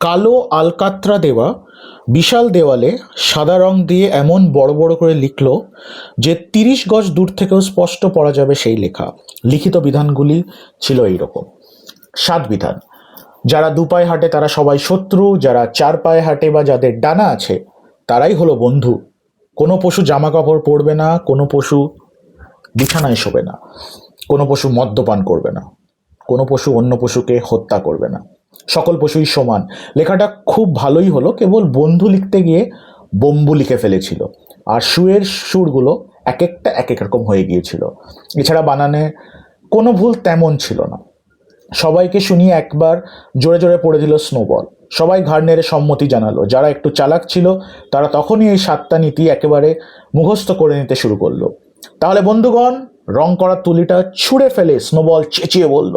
কালো আলকাত্রা দেওয়া বিশাল দেওয়ালে সাদা রং দিয়ে এমন বড় বড় করে লিখল যে 30 গজ দূর থেকেও স্পষ্ট পড়া যাবে সেই লেখা। লিখিত বিধানগুলি ছিল এইরকম: 7 বিধান। যারা 2 পায়ে হাঁটে তারা সবাই শত্রু, যারা 4 পায়ে হাঁটে বা যাদের ডানা আছে তারাই হলো বন্ধু। কোনো পশু জামা কাপড় পরবে না, কোনো পশু বিছানায় শোবে না, কোনো পশু মদ্যপান করবে না, কোনো পশু অন্য পশুকে হত্যা করবে না, সকল পশুই সমান। লেখাটা খুব ভালোই হলো, কেবল বন্ধু লিখতে গিয়ে বম্বু লিখে ফেলেছিল, আর সুয়ের সুরগুলো এক একটা এক এক রকম হয়ে গিয়েছিল। এছাড়া বানানে কোনো ভুল তেমন ছিল না। সবাইকে শুনিয়ে একবার জোরে জোরে পড়ে দিল স্নোবল। সবাই ঘাড় নেড়ে সম্মতি জানালো। যারা একটু চালাক ছিল তারা তখনই এই 7টা নীতি একেবারে মুখস্থ করে নিতে শুরু করলো। তাহলে বন্ধুগণ, রং করা তুলিটা ছুঁড়ে ফেলে স্নোবল চেঁচিয়ে বলল,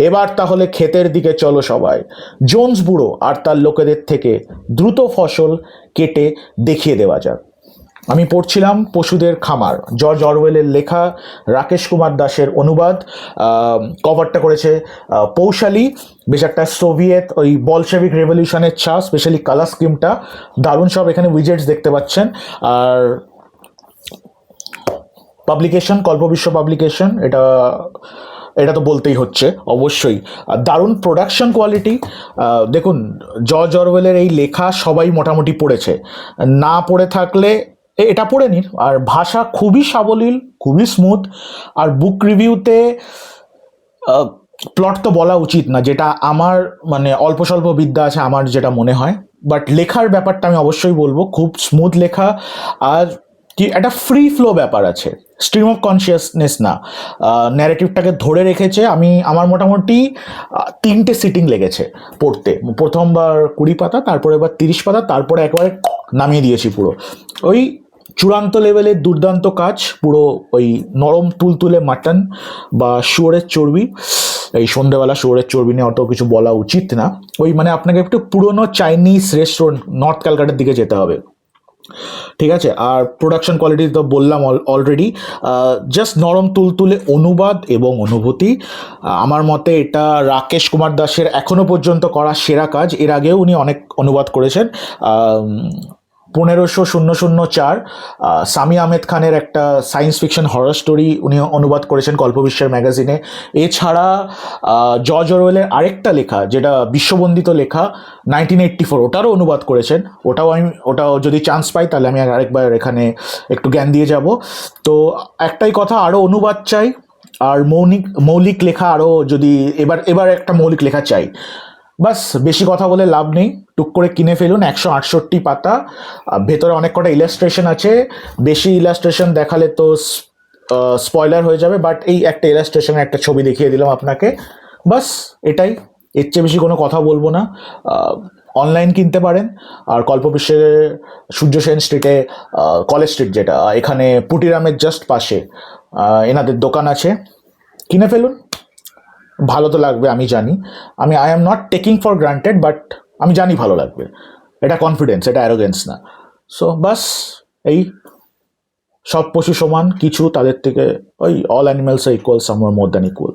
এবার তাহলে ক্ষেতের দিকে চলো সবাই। জোন্স বুড়ো আর তার লোকেদের থেকে দ্রুত ফসল কেটে দেখিয়ে দেওয়া যাক। আমি পড়ছিলাম পশুদের খামার, জর্জ অরওয়েলের লেখা, রাকেশ কুমার দাসের অনুবাদ। কভারটা করেছে পৌশালী, বেশ একটা সোভিয়েত ওই বলশেভিক রেভলিউশনের ছা, স্পেশালি কালার স্কিমটা দারুণ। সব এখানে উইজেটস দেখতে পাচ্ছেন। আর পাবলিকেশন কল্পবিশ্ব পাবলিকেশন, এটা এটা তো বলতেই হচ্ছে অবশ্যই। দারুণ প্রোডাকশন কোয়ালিটি। দেখুন, জর্জ অরওয়েলের এই লেখা সবাই মোটামুটি পড়েছে, না পড়ে থাকলে এটা পড়ে নিন। আর ভাষা খুবই সাবলীল, খুবই স্মুথ। আর বুক রিভিউতে প্লট তো বলা উচিত না, যেটা আমার মানে অল্প স্বল্প বিদ্যা আছে আমার যেটা মনে হয়, বাট লেখার ব্যাপারটা আমি অবশ্যই বলবো খুব স্মুথ লেখা। আর কি একটা ফ্রি ফ্লো ব্যাপার আছে, স্ট্রিম অফ কনসিয়াসনেস না, ন্যারেটিভটাকে ধরে রেখেছে। আমার মোটামুটি 3টে সিটিং লেগেছে পড়তে। প্রথমবার 20 পাতা, তারপরে এবার 30 পাতা, তারপরে একবারে নামিয়ে দিয়েছি পুরো। ওই চূড়ান্ত লেভেলের দুর্দান্ত কাজ, পুরো ওই নরম তুলতুলে মাটন বা শুয়োরের চর্বি। এই সন্ধ্যেবেলা শুয়োরের চর্বি নিয়ে অত কিছু বলা উচিত না। ওই মানে আপনাকে একটু পুরনো চাইনিজ রেস্টুরেন্ট নর্থ ক্যালকাটার দিকে যেতে হবে, ঠিক আছে? আর প্রোডাকশন কোয়ালিটি তো বললাম অলরেডি। জাস্ট নরম তুলতুলে অনুবাদ এবং অনুভূতি। আমার মতে এটা রাকেশ কুমার দাসের এখনো পর্যন্ত করা সেরা কাজ। এর আগেও উনি অনেক অনুবাদ করেছেন। 1500 সামি আহমেদ খানের একটা সায়েন্স ফিকশন হরর স্টোরি উনি অনুবাদ করেছেন কল্পবিশ্বের ম্যাগাজিনে। এছাড়া জর্জ অরওয়েলের আরেকটা লেখা, যেটা বিশ্ববন্দিত লেখা 1984, ওটারও অনুবাদ করেছেন। ওটাও যদি চান্স পাই তাহলে আমি আরেকবার এখানে একটু জ্ঞান দিয়ে যাব। তো একটাই কথা, আরও অনুবাদ চাই, আর মৌলিক লেখা আরও যদি এবার একটা মৌলিক লেখা চাই। বাস, বেশি কথা বলে লাভ নেই, টুক করে কিনে ফেলুন। 168 পাতা, ভেতরে অনেক কটা ইলাস্ট্রেশন আছে। বেশি ইলাস্ট্রেশন দেখালে তো স্পয়লার হয়ে যাবে, বাট এই একটা ইলাস্ট্রেশনের একটা ছবি দেখিয়ে দিলাম আপনাকে। বাস এটাই, এর চেয়ে বেশি কোনো কথা বলবো না। অনলাইন কিনতে পারেন। আর কল্পবিশ্বের সূর্য সেন স্ট্রিটে, কলেজ স্ট্রিট যেটা, এখানে পুটিরামের জাস্ট পাশে এনাদের দোকান আছে, কিনে ফেলুন। ভালো তো লাগবে আমি জানি। I am not taking for granted, but আমি জানি ভালো লাগবে। এটা কনফিডেন্স, এটা অ্যারোগেন্স না। সো বাস, এই সব পশু সমান কিছু, তাদের থেকে ওই অল অ্যানিমেলস ইকুয়াল, সাম মোর দ্যান ইকুয়াল।